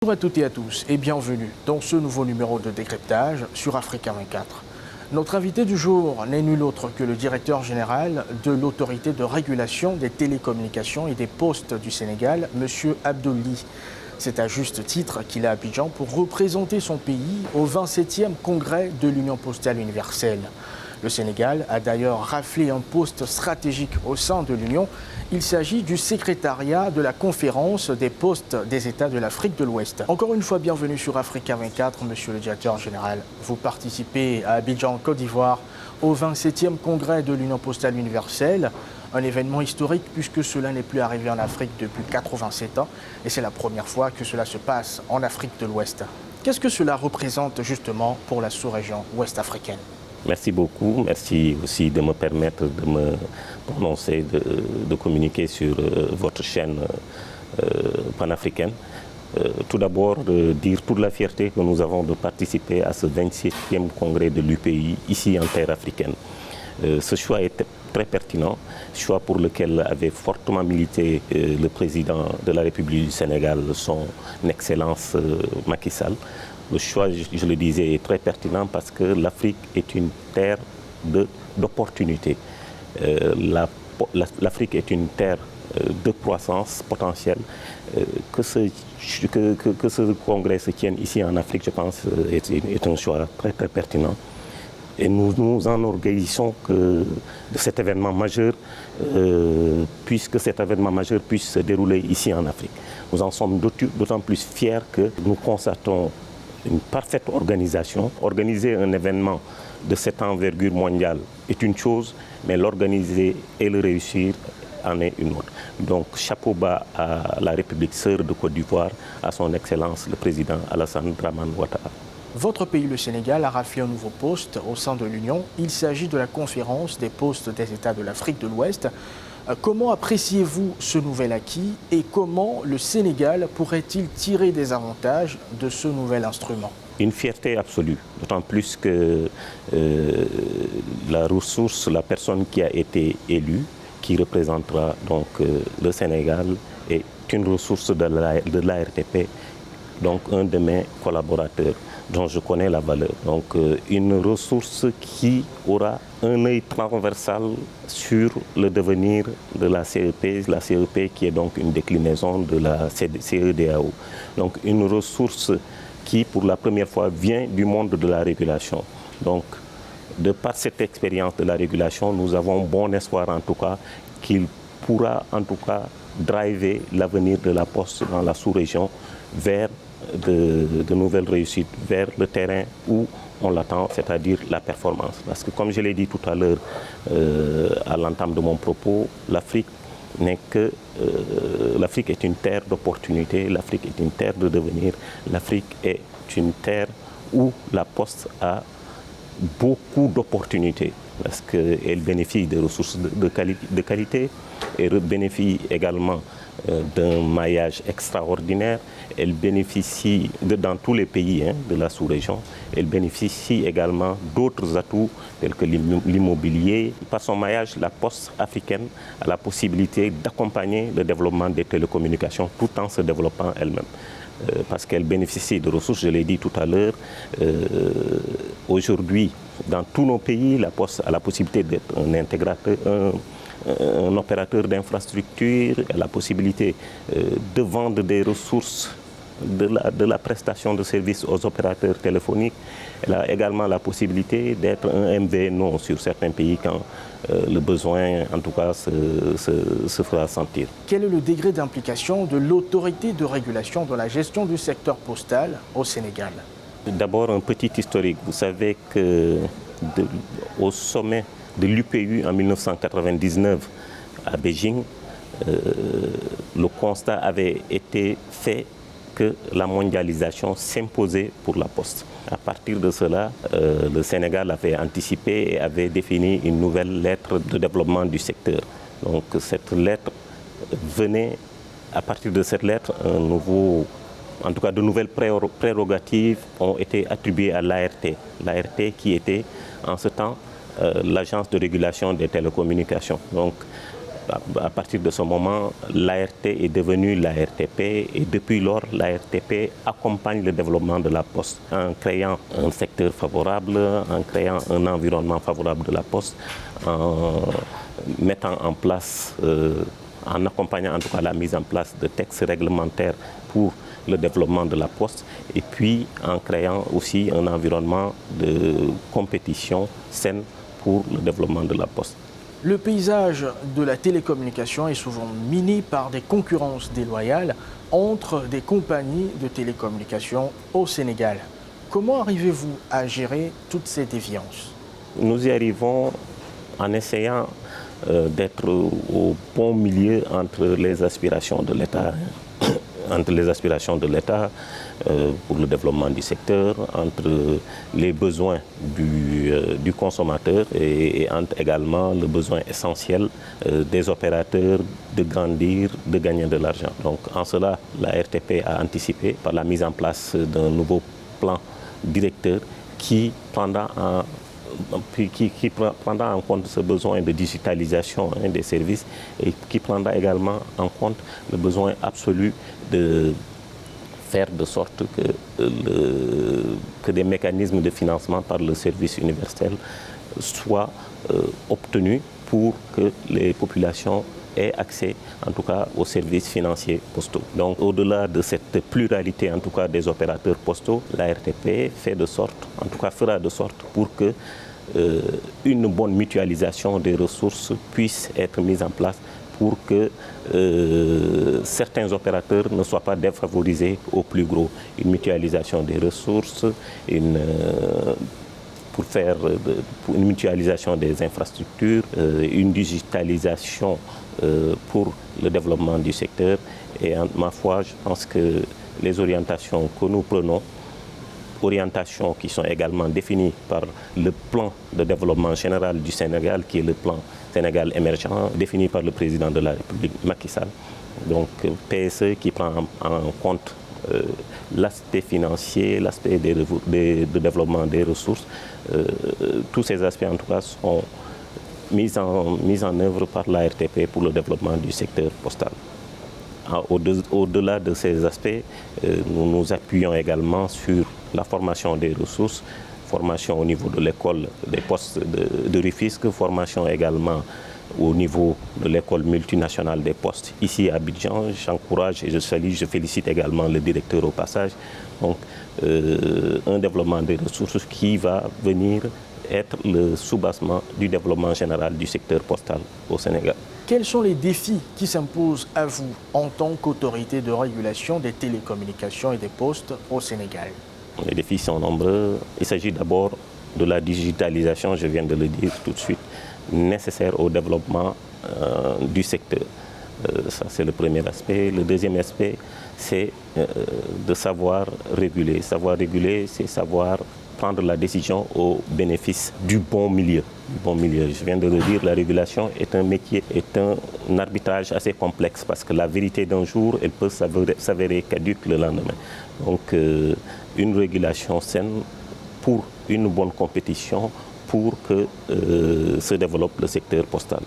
Bonjour à toutes et à tous et bienvenue dans ce nouveau numéro de décryptage sur Africa 24. Notre invité du jour n'est nul autre que le directeur général de l'autorité de régulation des télécommunications et des postes du Sénégal, M. Abdouli. C'est à juste titre qu'il est à Abidjan pour représenter son pays au 27e congrès de l'Union postale universelle. Le Sénégal a d'ailleurs raflé un poste stratégique au sein de l'Union. Il s'agit du secrétariat de la conférence des postes des États de l'Afrique de l'Ouest. Encore une fois, bienvenue sur Africa 24, monsieur le directeur général. Vous participez à Abidjan, Côte d'Ivoire, au 27e congrès de l'Union postale universelle. Un événement historique puisque cela n'est plus arrivé en Afrique depuis 87 ans et c'est la première fois que cela se passe en Afrique de l'Ouest. Qu'est-ce que cela représente justement pour la sous-région ouest-africaine ? Merci beaucoup. Merci aussi de me permettre de me prononcer, de communiquer sur votre chaîne panafricaine. Tout d'abord, dire toute la fierté que nous avons de participer à ce 27e congrès de l'UPI ici en terre africaine. Ce choix est très pertinent, choix pour lequel avait fortement milité le président de la République du Sénégal, son Excellence Macky Sall. Le choix, je le disais, est très pertinent parce que l'Afrique est une terre d'opportunités. L'Afrique est une terre de croissance potentielle. Que ce congrès se tienne ici en Afrique, je pense, est un choix très, très pertinent. Et nous nous enorgueillissons de cet événement majeur, puisque cet événement majeur puisse se dérouler ici en Afrique. Nous en sommes d'autant plus fiers que nous constatons une parfaite organisation. Organiser un événement de cette envergure mondiale est une chose, mais l'organiser et le réussir en est une autre. Donc, chapeau bas à la République sœur de Côte d'Ivoire, à son Excellence le Président Alassane Dramane Ouattara. Votre pays, le Sénégal, a raflé un nouveau poste au sein de l'Union. Il s'agit de la conférence des postes des États de l'Afrique de l'Ouest. Comment appréciez-vous ce nouvel acquis et comment le Sénégal pourrait-il tirer des avantages de ce nouvel instrument ? Une fierté absolue, d'autant plus que la ressource, la personne qui a été élue, qui représentera donc le Sénégal, est une ressource de l'ARTP, donc un de mes collaborateurs dont je connais la valeur. Donc une ressource qui aura un œil transversal sur le devenir de la CEP qui est donc une déclinaison de la CEDEAO. Donc une ressource qui pour la première fois vient du monde de la régulation. Donc de par cette expérience de la régulation, nous avons bon espoir en tout cas qu'il pourra en tout cas driver l'avenir de la Poste dans la sous-région vers de nouvelles réussites, vers le terrain où on l'attend, c'est-à-dire la performance. Parce que comme je l'ai dit tout à l'heure à l'entame de mon propos, l'Afrique est une terre d'opportunités, l'Afrique est une terre de devenir, l'Afrique est une terre où la Poste a beaucoup d'opportunités parce qu'elle bénéficie de ressources de qualité, elle bénéficie également d'un maillage extraordinaire. Elle bénéficie, dans tous les pays de la sous-région, elle bénéficie également d'autres atouts tels que l'immobilier. Par son maillage, la Poste africaine a la possibilité d'accompagner le développement des télécommunications tout en se développant elle-même. Parce qu'elle bénéficie de ressources, je l'ai dit tout à l'heure. Aujourd'hui, dans tous nos pays, la Poste a la possibilité d'être un intégrateur, un opérateur d'infrastructure, la possibilité de vendre des ressources de la prestation de services aux opérateurs téléphoniques. Elle a également la possibilité d'être un MVNO sur certains pays quand le besoin, en tout cas, se fera sentir. Quel est le degré d'implication de l'autorité de régulation dans la gestion du secteur postal au Sénégal ? D'abord, un petit historique. Vous savez qu'au sommet de l'UPU en 1999 à Beijing, le constat avait été fait que la mondialisation s'imposait pour la Poste. À partir de cela, le Sénégal avait anticipé et avait défini une nouvelle lettre de développement du secteur. Donc cette lettre venait, à partir de cette lettre, en tout cas de nouvelles prérogatives ont été attribuées à l'ART. L'ART qui était en ce temps l'agence de régulation des télécommunications. Donc à partir de ce moment, l'ART est devenue l'ARTP et depuis lors, l'ARTP accompagne le développement de la Poste en créant un secteur favorable, en créant un environnement favorable de la Poste, en mettant en place, en accompagnant en tout cas la mise en place de textes réglementaires pour le développement de la Poste et puis en créant aussi un environnement de compétition saine pour le développement de la Poste. Le paysage de la télécommunication est souvent miné par des concurrences déloyales entre des compagnies de télécommunications au Sénégal. Comment arrivez-vous à gérer toutes ces déviances? Nous y arrivons en essayant d'être au bon milieu entre les aspirations de l'État, pour le développement du secteur, entre les besoins du consommateur et entre également le besoin essentiel des opérateurs de grandir, de gagner de l'argent. Donc en cela, la RTP a anticipé par la mise en place d'un nouveau plan directeur qui prendra en compte ce besoin de digitalisation des services et qui prendra également en compte le besoin absolu de faire de sorte que des mécanismes de financement par le service universel soient obtenus pour que les populations aient accès en tout cas aux services financiers postaux. Donc au-delà de cette pluralité en tout cas des opérateurs postaux, la RTP fera de sorte pour que une bonne mutualisation des ressources puisse être mise en place pour que certains opérateurs ne soient pas défavorisés au plus gros. Une mutualisation des ressources, pour une mutualisation des infrastructures, une digitalisation pour le développement du secteur. Et ma foi, je pense que les orientations que nous prenons, orientations qui sont également définies par le plan de développement général du Sénégal, qui est le plan Sénégal émergent, défini par le président de la République, Macky Sall. Donc PSE qui prend en compte l'aspect financier, l'aspect de développement des ressources. Tous ces aspects en tout cas sont mis en œuvre par la RTP pour le développement du secteur postal. Au-delà de ces aspects, nous nous appuyons également sur la formation des ressources, formation au niveau de l'école des postes de Rufisque, formation également au niveau de l'école multinationale des postes ici à Abidjan. J'encourage et je félicite également le directeur au passage. Donc, un développement des ressources qui va venir être le soubassement du développement général du secteur postal au Sénégal. Quels sont les défis qui s'imposent à vous en tant qu'autorité de régulation des télécommunications et des postes au Sénégal? Les défis sont nombreux. Il s'agit d'abord de la digitalisation, je viens de le dire tout de suite, nécessaire au développement du secteur. Ça, c'est le premier aspect. Le deuxième aspect, c'est de savoir réguler. Savoir réguler, c'est savoir prendre la décision au bénéfice du bon milieu. Je viens de le dire, la régulation est un métier, est un arbitrage assez complexe parce que la vérité d'un jour, elle peut s'avérer caduque le lendemain. Donc, une régulation saine pour une bonne compétition pour que se développe le secteur postal.